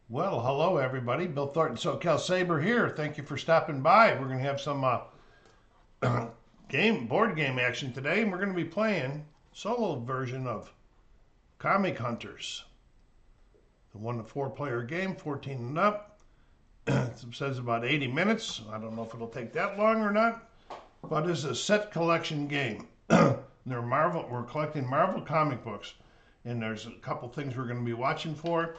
Well, hello everybody. Bill Thornton, SoCal Saber here. Thank you for stopping by. We're going to have some board game action today, and we're going to be playing solo version of Comic Hunters, the 1 to 4 player game, 14 and up. It says about 80 minutes. I don't know if it'll take that long or not, but it's a set collection game. They're Marvel. We're collecting Marvel comic books, and there's a couple things we're going to be watching for.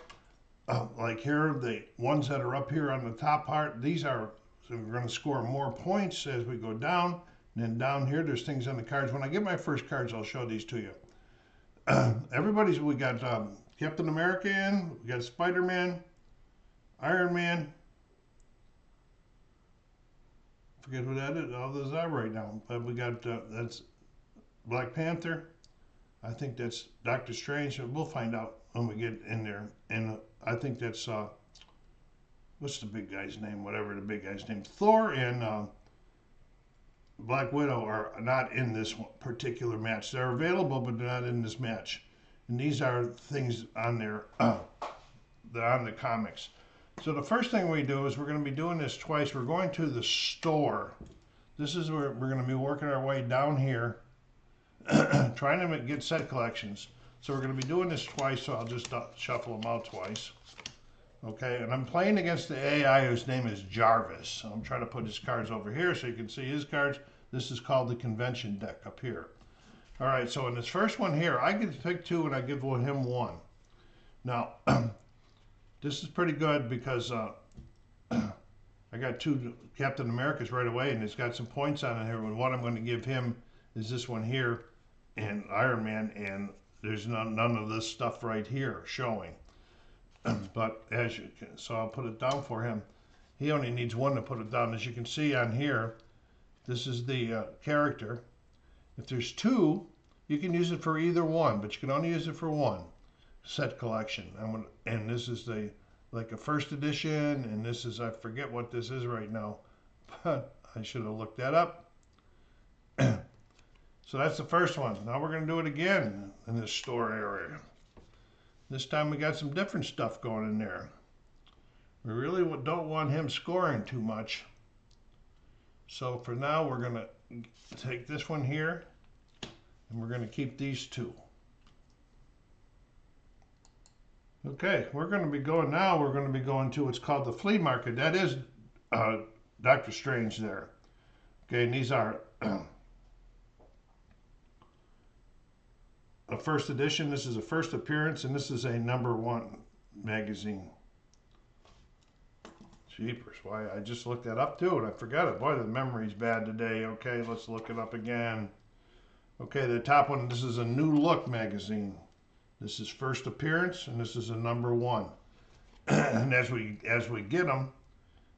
Like here, the ones that are up here on the top part, these are, so we're going to score more points as we go down. And then down here, there's things on the cards. When I get my first cards, I'll show these to you. We got Captain America in, we got Spider-Man, Iron Man. Forget who that is. All those are right now. But we got, that's Black Panther. I think that's Doctor Strange. We'll find out when we get in there. And I think that's what's the big guy's name? Whatever the big guy's name. Thor and Black Widow are not in this particular match. They're available, but they're not in this match. And these are things on there that are on the comics. So the first thing we do is we're going to be doing this twice. We're going to the store. This is where we're going to be working our way down here, trying to get set collections. So we're going to be doing this twice, so I'll just shuffle them out twice. Okay, and I'm playing against the AI whose name is Jarvis. So I'm trying to put his cards over here so you can see his cards. This is called the convention deck up here. All right, so in this first one here, I get to pick two and I give him one. Now, this is pretty good because I got two Captain Americas right away, and it's got some points on it here. And what I'm going to give him is this one here, and Iron Man, and there's none of this stuff right here showing. But as you can, so I'll put it down for him. He only needs one to put it down. As you can see on here, this is the character. If there's two, you can use it for either one, but you can only use it for one set collection. And this is like a first edition, and this is, I forget what this is right now, but I should have looked that up. So that's the first one. Now we're going to do it again in this store area. This time we got some different stuff going in there. We really don't want him scoring too much. So for now, we're going to take this one here, and we're going to keep these two. Okay, we're going to be going now, we're going to be going to what's called the flea market. That is Doctor Strange there. Okay, and these are a first edition. This is a first appearance, and this is a #1 magazine. Jeepers, why? I just looked that up too, and I forgot it. Boy, the memory's bad today. Okay, let's look it up again. Okay, the top one, this is a New Look magazine. This is first appearance, and this is a #1. And as we get them,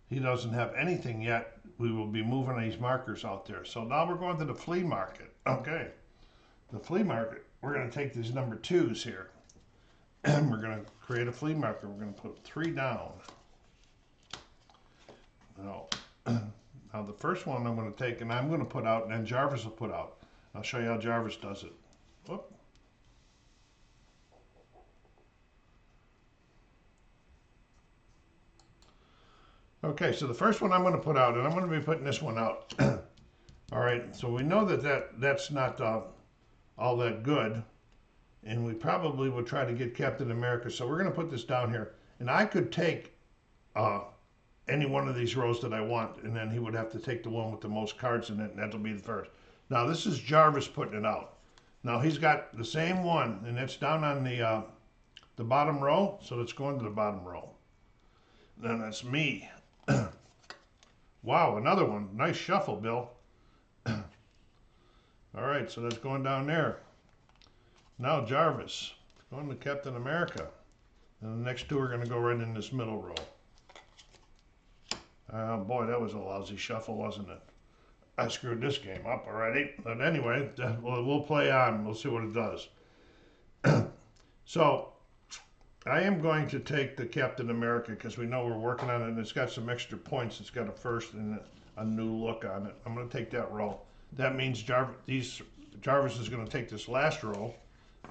he doesn't have anything yet. We will be moving these markers out there. So now we're going to the flea market. Okay, the flea market. We're going to take these #2s here, and we're going to create a flea market. We're going to put 3 down. Now the first one I'm going to take, and I'm going to put out, and then Jarvis will put out. I'll show you how Jarvis does it. Whoop. Okay, so the first one I'm going to put out, and I'm going to be putting this one out. All right, so we know that's not all that good, and we probably will try to get Captain America. So we're going to put this down here, and I could take any one of these rows that I want, and then he would have to take the one with the most cards in it, and that'll be the first. Now this is Jarvis putting it out. Now he's got the same one, and it's down on the bottom row, so it's going to the bottom row. Then that's me. Wow, another one. Nice shuffle, Bill. All right, so that's going down there. Now Jarvis, going to Captain America. And the next two are going to go right in this middle row. Boy, that was a lousy shuffle, wasn't it? I screwed this game up already. But anyway, we'll play on. We'll see what it does. So I am going to take the Captain America because we know we're working on it, and it's got some extra points. It's got a first and a New Look on it. I'm going to take that row. That means Jarvis is going to take this last row,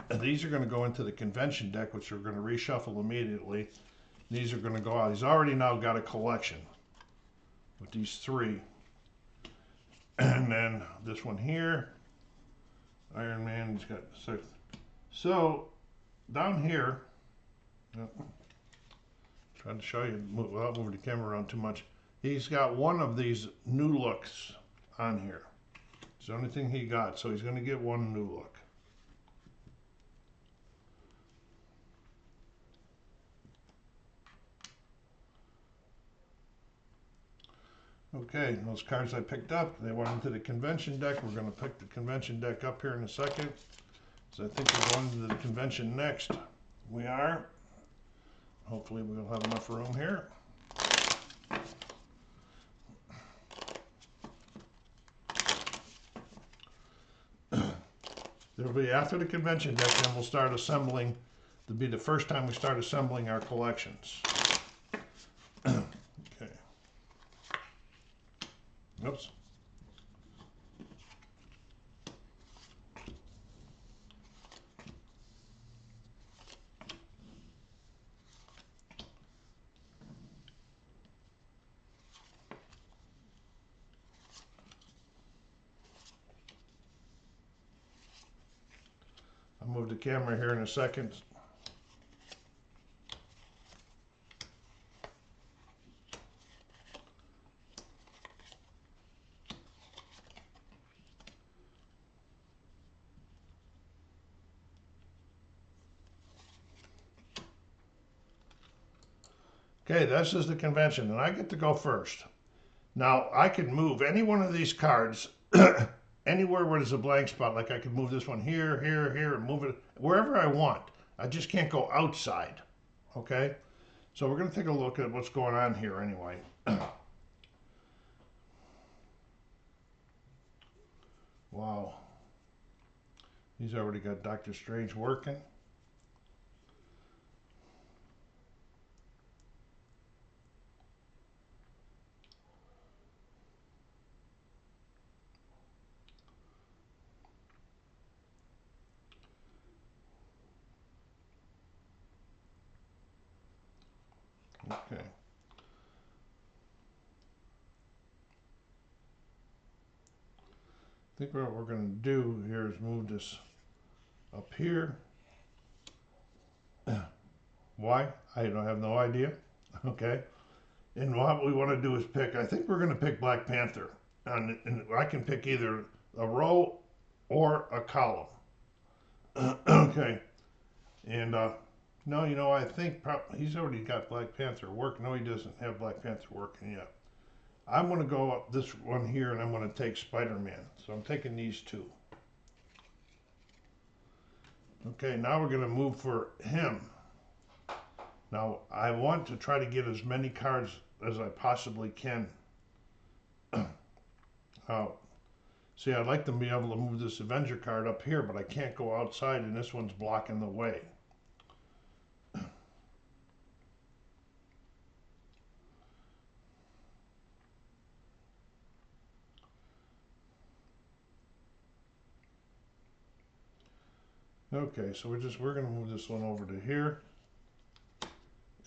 and these are going to go into the convention deck, which we're going to reshuffle immediately. These are going to go out. He's already now got a collection with these 3. And then this one here, Iron Man, he's got 6. So down here, trying to show you without moving the camera around too much, he's got one of these new looks on here. It's the only thing he got, so he's going to get one new look. Okay, those cards I picked up, they went into the convention deck. We're going to pick the convention deck up here in a second. So I think we're going to the convention next. We are. Hopefully we'll have enough room here. It'll be after the convention deck, then we'll start assembling. It'll be the first time we start assembling our collections. Okay. Oops. I'll move the camera here in a second. Okay, this is the convention, and I get to go first. Now, I can move any one of these cards anywhere where there's a blank spot. Like I could move this one here, here, here, and move it wherever I want. I just can't go outside, okay? So we're going to take a look at what's going on here anyway. Wow. He's already got Doctor Strange working. Okay. I think what we're going to do here is move this up here. Why? I have no idea. Okay. And what we want to do is pick, I think we're going to pick Black Panther. And I can pick either a row or a column. Okay. And no, I think he's already got Black Panther working. No, he doesn't have Black Panther working yet. I'm going to go up this one here, and I'm going to take Spider-Man. So I'm taking these 2. Okay, now we're going to move for him. Now, I want to try to get as many cards as I possibly can. See, I'd like to be able to move this Avenger card up here, but I can't go outside, and this one's blocking the way. Okay, so we're going to move this one over to here,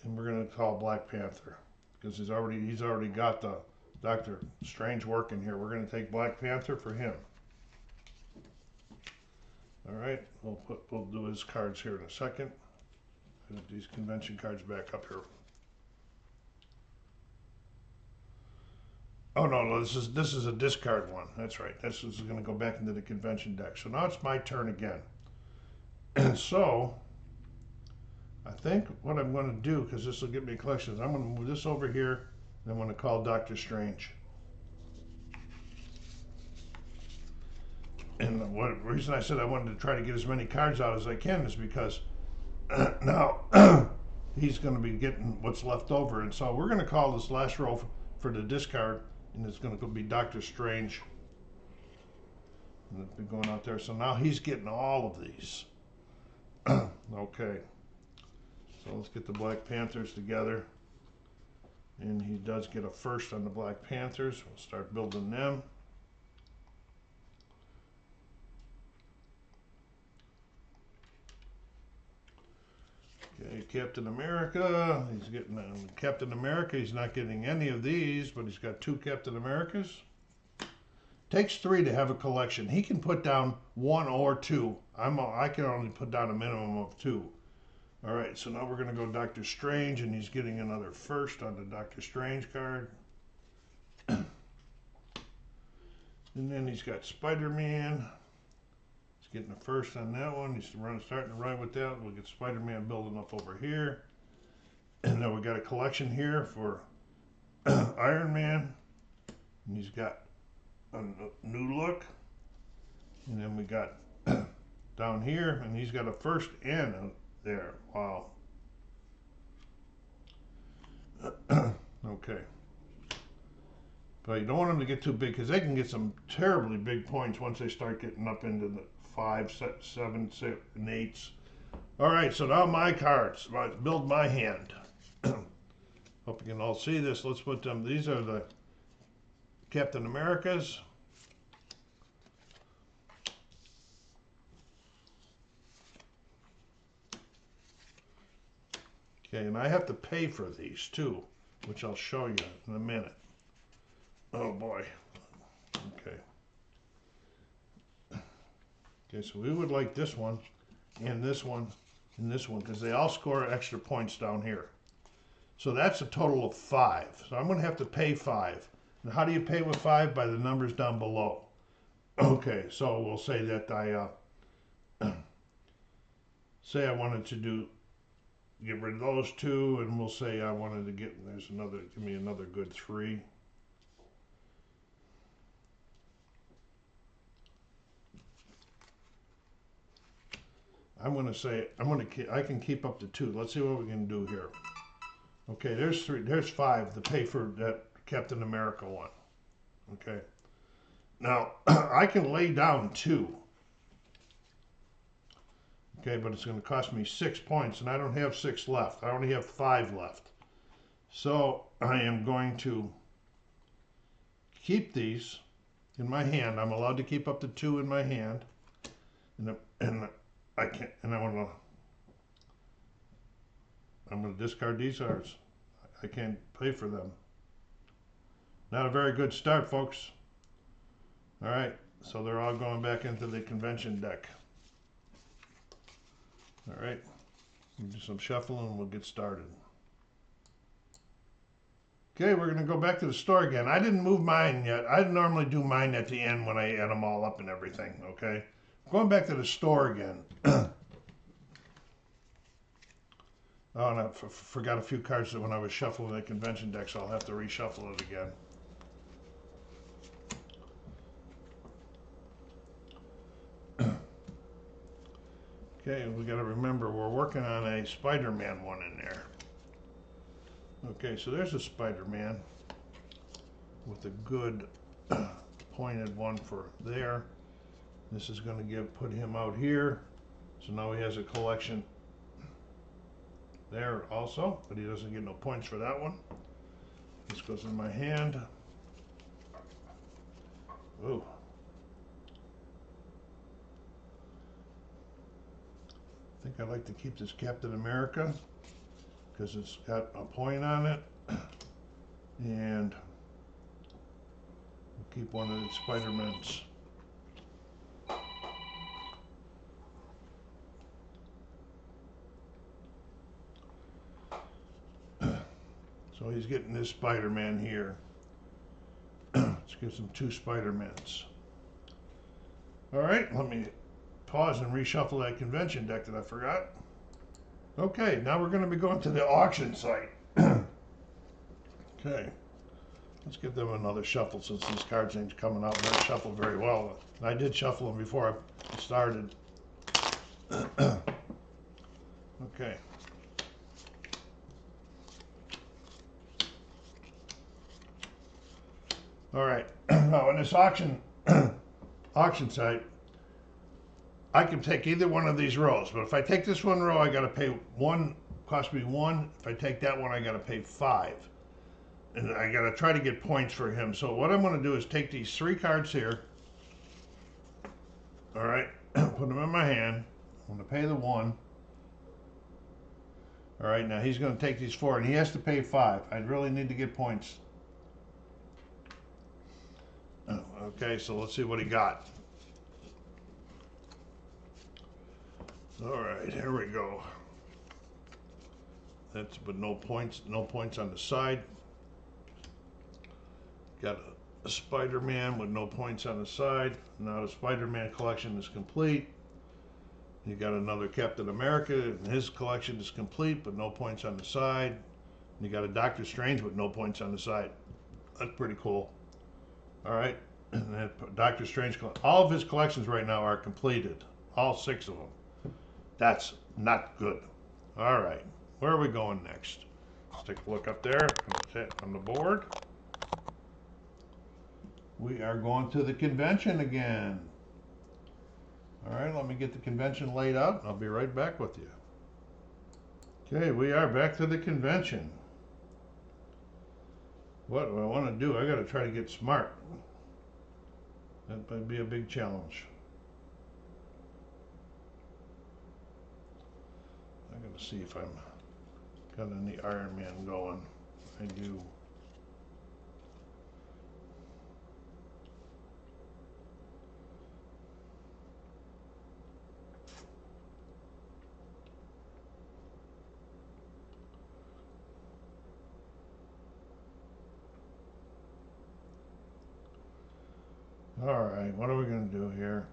and we're going to call Black Panther because he's already got the Doctor Strange working here. We're going to take Black Panther for him. All right, we'll do his cards here in a second. Put these convention cards back up here. Oh no, this is a discard one. That's right. This is going to go back into the convention deck. So now it's my turn again. And so, I think what I'm going to do, because this will get me collections, I'm going to move this over here, and I'm going to call Doctor Strange. And the reason I said I wanted to try to get as many cards out as I can is because now he's going to be getting what's left over. And so we're going to call this last row for the discard, and it's going to be Doctor Strange. And it'll be going out there. So now he's getting all of these. Okay, so let's get the Black Panthers together, and he does get a first on the Black Panthers. We'll start building them. Okay, Captain America. He's getting Captain America. He's not getting any of these, but he's got 2 Captain Americas. Takes 3 to have a collection. He can put down 1 or 2. I can only put down a minimum of 2. All right, so now we're going to go Doctor Strange, and he's getting another first on the Doctor Strange card. And then he's got Spider-Man. He's getting a first on that one. He's starting to run with that. We'll get Spider-Man building up over here. And then we got a collection here for Iron Man. And he's got a new look. And then we got down here, and he's got a first and a there. Wow. Okay. But you don't want them to get too big because they can get some terribly big points once they start getting up into the 5, 7, 6, and 8s. All right, so now my cards. Let's build my hand. Hope you can all see this. Let's put them. These are the Captain Americas. Okay, and I have to pay for these too, which I'll show you in a minute. Oh boy. Okay. Okay, so we would like this one, and this one, and this one, because they all score extra points down here. So that's a total of 5. So I'm going to have to pay 5. And how do you pay with 5? By the numbers down below. Okay, so we'll say that I say I wanted to get rid of those 2, and we'll say I wanted to get, there's another, give me another good 3. I'm going to say, I can keep up to 2. Let's see what we can do here. Okay, there's 3, there's 5 to pay for that Captain America one. Okay. Now, I can lay down 2. Okay, but it's going to cost me 6 points, and I don't have 6 left. I only have 5 left. So I am going to keep these in my hand. I'm allowed to keep up to 2 in my hand, and I can't. And I'm going to discard these cards. I can't pay for them. Not a very good start, folks. All right, so they're all going back into the convention deck. All right, we'll do some shuffling and we'll get started. Okay, we're going to go back to the store again. I didn't move mine yet. I normally do mine at the end when I add them all up and everything, okay? Going back to the store again. Oh, and I forgot a few cards that when I was shuffling the convention deck, so I'll have to reshuffle it again. Okay, we got to remember we're working on a Spider-Man one in there. Okay, so there's a Spider-Man with a good pointed one for there. This is going to put him out here. So now he has a collection there also, but he doesn't get no points for that one. This goes in my hand. Ooh. I think I'd like to keep this Captain America because it's got a point on it, and we'll keep one of the Spider-Mans. So he's getting this Spider-Man here. Let's give him 2 Spider-Mans. All right, let me pause and reshuffle that convention deck that I forgot. Okay, now we're going to be going to the auction site. Okay, let's give them another shuffle since these cards ain't coming out very shuffled very well. I did shuffle them before I started. Okay. All right, now in this auction site, I can take either one of these rows, but if I take this one row, I got to pay 1, cost me 1. If I take that one, I got to pay 5. And I got to try to get points for him. So what I'm going to do is take these 3 cards here. All right, put them in my hand. I'm going to pay the 1. All All right, now he's going to take these 4, and he has to pay 5. I really need to get points. Okay, so let's see what he got. All right, here we go. That's but no points on the side. Got a Spider-Man with no points on the side. Now the Spider-Man collection is complete. You got another Captain America, and his collection is complete, but no points on the side. And you got a Doctor Strange with no points on the side. That's pretty cool. All right, and that Doctor Strange, all of his collections right now are completed, all 6 of them. That's not good. All right, where are we going next? Let's take a look up there on the board. We are going to the convention again. All right, let me get the convention laid out. I'll be right back with you. Okay, we are back to the convention. What do I want to do? I got to try to get smart. That might be a big challenge. I got to see if I'm got any Iron Man going. I do. All right, what are we going to do here?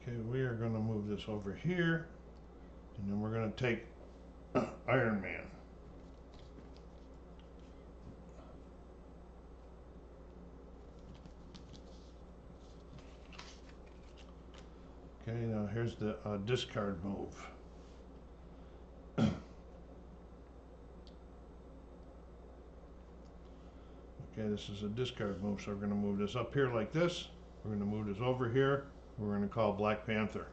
Okay, we are going to move this over here, and then we're going to take Iron Man. Okay, now here's the discard move. Okay, this is a discard move, so we're going to move this up here like this. We're going to move this over here. We're going to call Black Panther.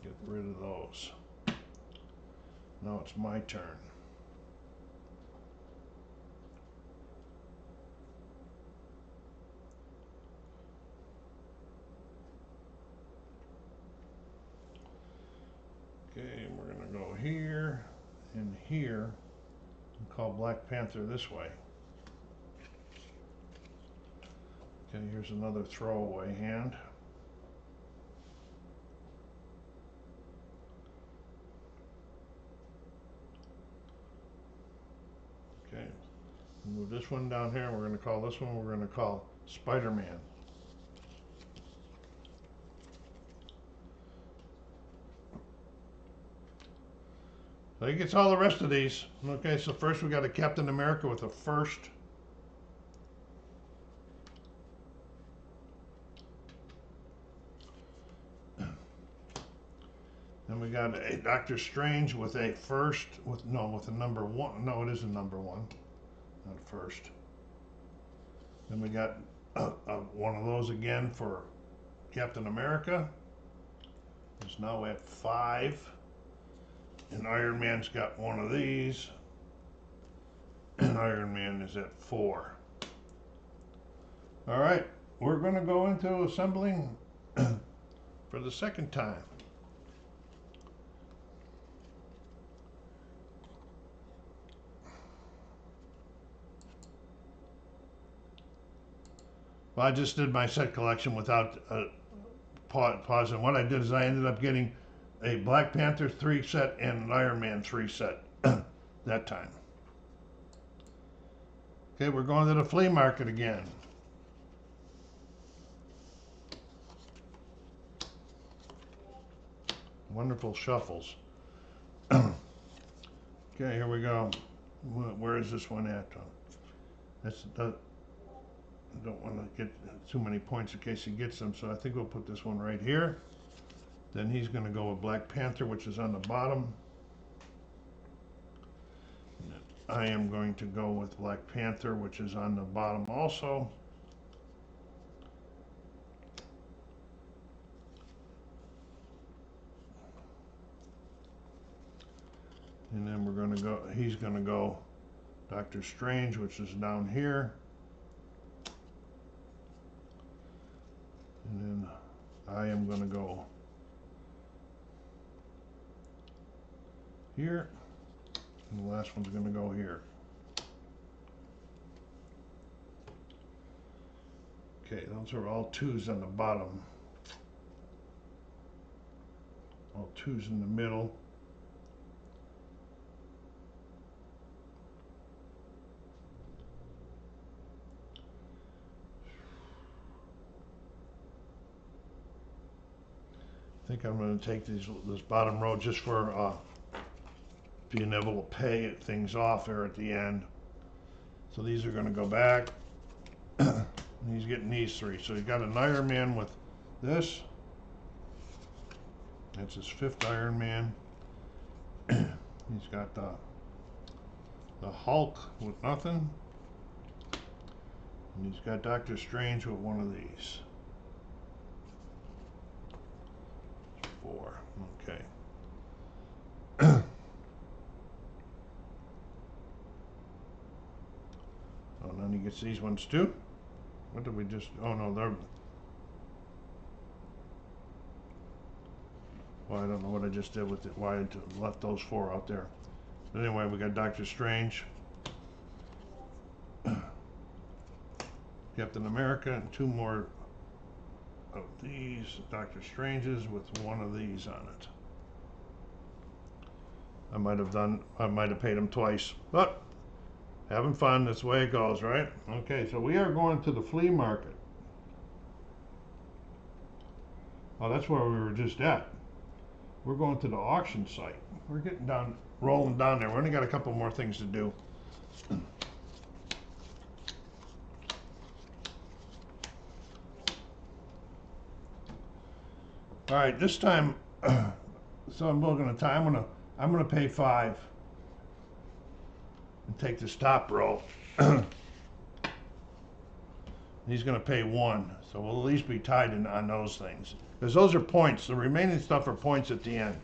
Get rid of those. Now it's my turn. Okay, we're going to go here and here and call Black Panther this way. Okay, here's another throwaway hand. Okay, move this one down here. We're going to call this one, we're going to call Spider-Man. So he gets all the rest of these. Okay, so first we got a Captain America with a first. Then we got a Doctor Strange with a first, with a number 1. No, it is a number 1, not first. Then we got one of those again for Captain America. It's now at 5. And Iron Man's got one of these. And Iron Man is at 4. All right, we're going to go into assembling for the second time. Well, I just did my set collection without pausing. What I did is I ended up getting a Black Panther 3 set and an Iron Man 3 set that time. Okay, we're going to the flea market again. Wonderful shuffles. Okay, here we go. Where is this one at? I don't want to get too many points in case he gets them, so I think we'll put this one right here. Then he's going to go with Black Panther, which is on the bottom. I am going to go with Black Panther, which is on the bottom also. And then we're gonna go, he's gonna go Doctor Strange, which is down here. And then I am gonna go here. And the last one's gonna go here. Okay, those are all twos on the bottom. All twos in the middle. I think I'm going to take this bottom row just for being able to pay things off there at the end. So these are going to go back. He's getting these three. So he's got an Iron Man with this. That's his 5th Iron Man. He's got the Hulk with nothing. And he's got Doctor Strange with one of these. 4. Okay. Oh, and then he gets these ones too. What did we just? Oh no, they're. Well, I don't know what I just did with it. Why I left those 4 out there. But anyway, we got Doctor Strange, Captain America, and 2 more of these Doctor Stranges with one of these on it. I might have paid him twice, but having fun, that's the way it goes, right? Okay, so we are going to the flea market. Oh, that's where we were just at. We're going to the auction site. We're getting down, rolling down there. We only got a couple more things to do. All right, this time, so I'm looking at time. I'm gonna pay 5 and take this top row. He's gonna pay 1, so we'll at least be tied in on those things. Because those are points. The remaining stuff are points at the end.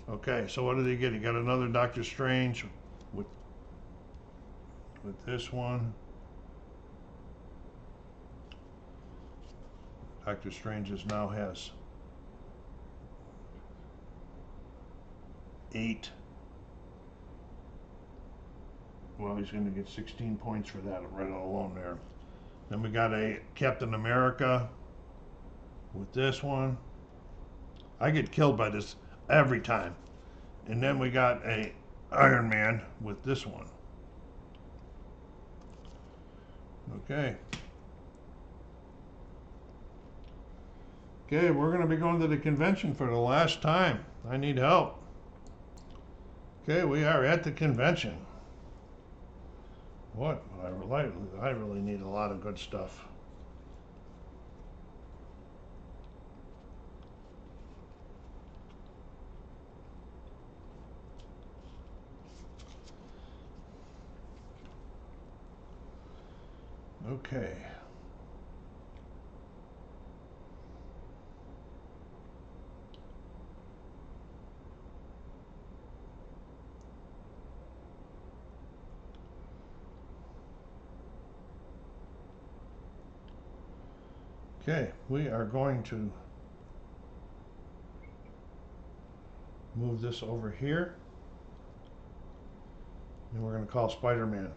Okay, so what did he get? He got another Doctor Strange with this one. Doctor Strange now has 8. Well, he's going to get 16 points for that right alone there. Then we got a Captain America with this one. I get killed by this every time. And then we got a Iron Man with this one. Okay. Okay, we're going to be going to the convention for the last time. I need help. Okay, we are at the convention. What? I really need a lot of good stuff. Okay. Okay, we are going to move this over here. And we're going to call Spider-Man.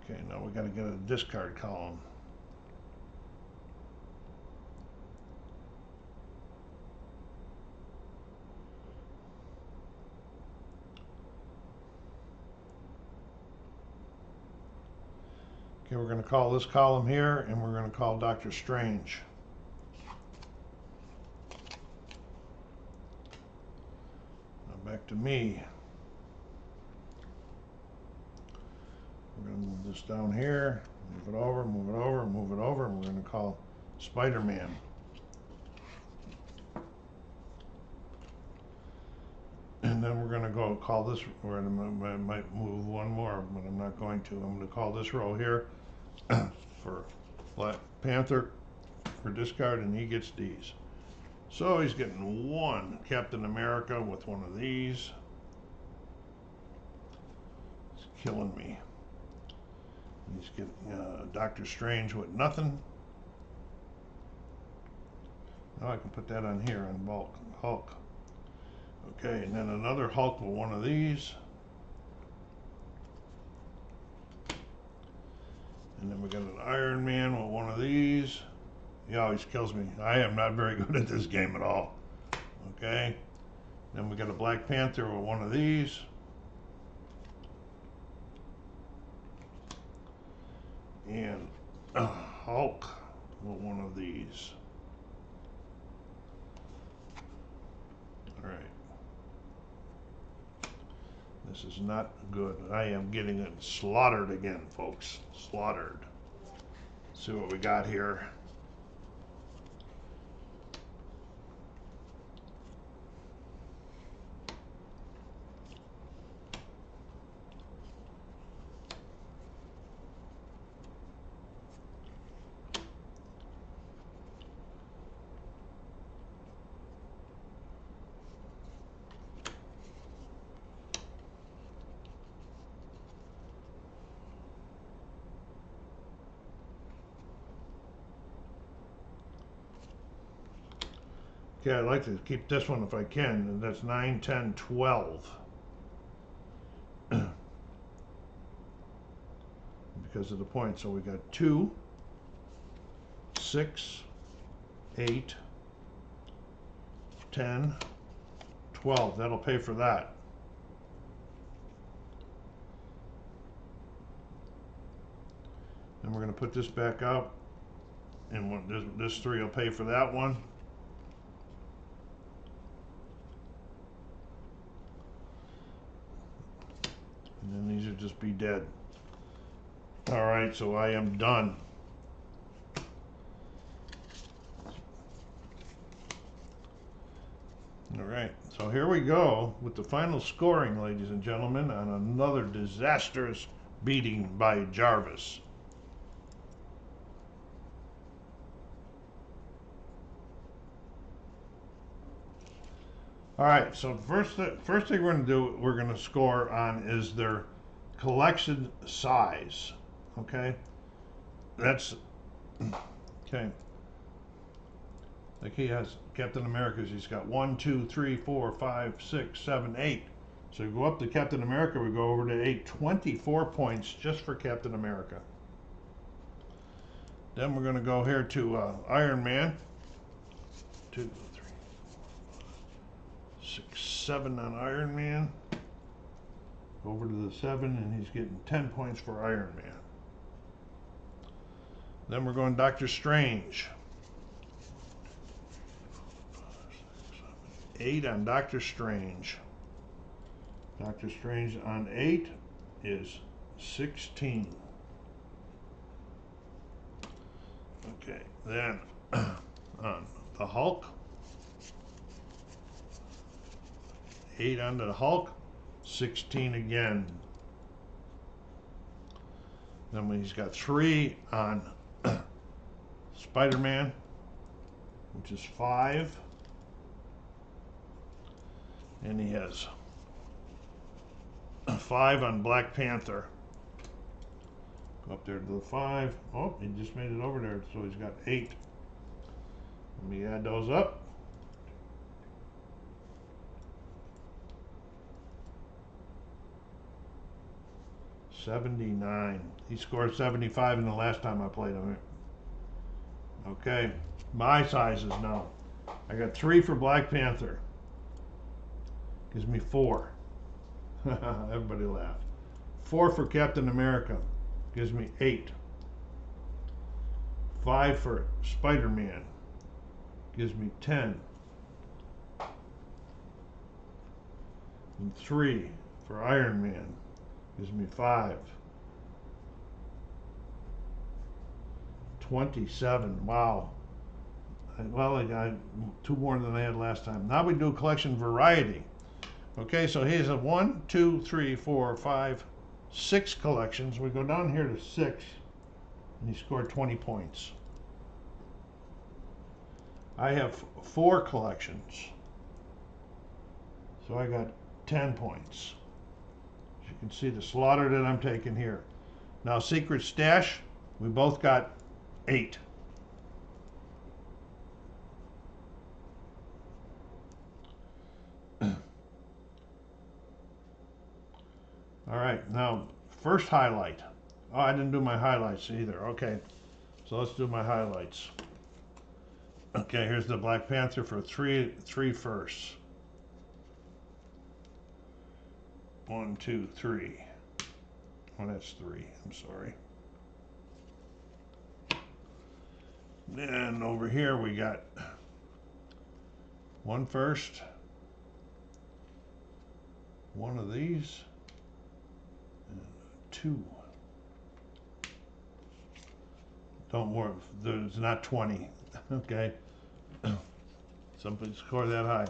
Okay, now we got to get a discard column. Okay, we're going to call this column here, and we're going to call Doctor Strange. Now back to me. We're going to move this down here, move it over, move it over, move it over, and we're going to call Spider-Man. And then we're going to go call this, I might move one more, but I'm not going to. I'm going to call this row here for Black Panther for discard, and he gets these. So he's getting one Captain America with one of these. It's killing me. He's getting Doctor Strange with nothing. Now I can put that on here on Hulk. Okay, and then another Hulk with one of these. And then we got an Iron Man with one of these. He always kills me. I am not very good at this game at all. Okay. Then we got a Black Panther with one of these. And a Hulk with one of these. Alright. This is not good. I am getting it slaughtered again, folks. Slaughtered. Let's see what we got here. Okay, I'd like to keep this one if I can, and that's 9, 10, 12. Because of the points. So we got 2, 6, 8, 10, 12. That'll pay for that. And we're going to put this back up, and this 3 will pay for that one. And then these will just be dead. Alright, so I am done. Alright, so here we go with the final scoring, ladies and gentlemen, on another disastrous beating by Jarvis. Alright, so first thing we're going to do, we're going to score on is their collection size. Okay? That's, okay. Like he has Captain America's, he's got 1, 2, 3, 4, 5, 6, 7, 8. So you go up to Captain America, we go over to 8, 24 points just for Captain America. Then we're going to go here to Iron Man. 2, 3, 6, 7 on Iron Man. Over to the 7, and he's getting 10 points for Iron Man. Then we're going Doctor Strange. 8 on Doctor Strange. Doctor Strange on 8 is 16. Okay, then on the Hulk. 8 on the Hulk, 16 again. Then when he's got 3 on Spider-Man, which is 5. And he has 5 on Black Panther. Go up there to the 5. Oh, he just made it over there, so he's got 8. Let me add those up. $79. He scored 75 in the last time I played him. Okay, my sizes now. I got 3 for Black Panther. Gives me 4. Everybody laugh. 4 for Captain America. Gives me 8. 5 for Spider-Man. Gives me 10. And 3 for Iron Man. Gives me 5. 27. Wow. Well, I got 2 more than I had last time. Now we do collection variety. Okay, so here's a 1, 2, 3, 4, 5, 6 collections. We go down here to 6, and he scored 20 points. I have 4 collections. So I got 10 points. As you can see the slaughter that I'm taking here. Now Secret Stash, we both got 8. All right, now first highlight. Oh, I didn't do my highlights either. Okay, so let's do my highlights. Okay, here's the Black Panther for three firsts. 1, 2, 3. Oh, that's 3. I'm sorry. Then over here we got 1 first, 1 of these, and 2. Don't worry, there's not 20. Okay. Somebody score that high.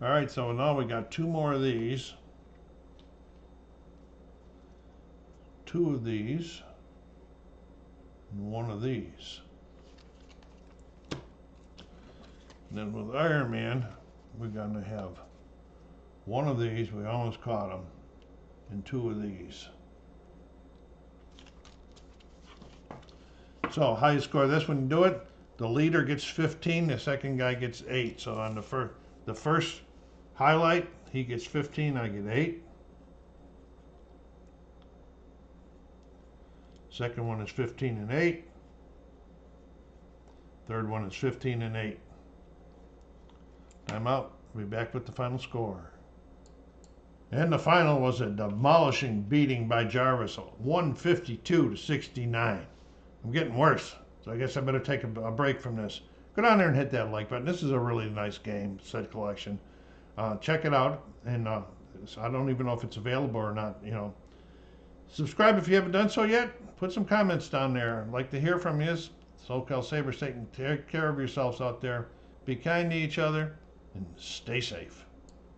All right, so now we got 2 more of these, 2 of these, and 1 of these. And then with Iron Man, we're going to have 1 of these, we almost caught him, and 2 of these. So how you score this when you do it? The leader gets 15, the second guy gets 8. So on the first highlight, he gets 15, I get 8. Second one is 15 and 8. Third one is 15 and 8. I'm out. We'll be back with the final score. And the final was a demolishing beating by Jarvis, 152 to 69. I'm getting worse, so I guess I better take a break from this. Go down there and hit that like button. This is a really nice game, set collection. Check it out, and I don't even know if it's available or not. You know, subscribe if you haven't done so yet. Put some comments down there. I'd like to hear from you. SoCal Saber Satan, take care of yourselves out there. Be kind to each other, and stay safe.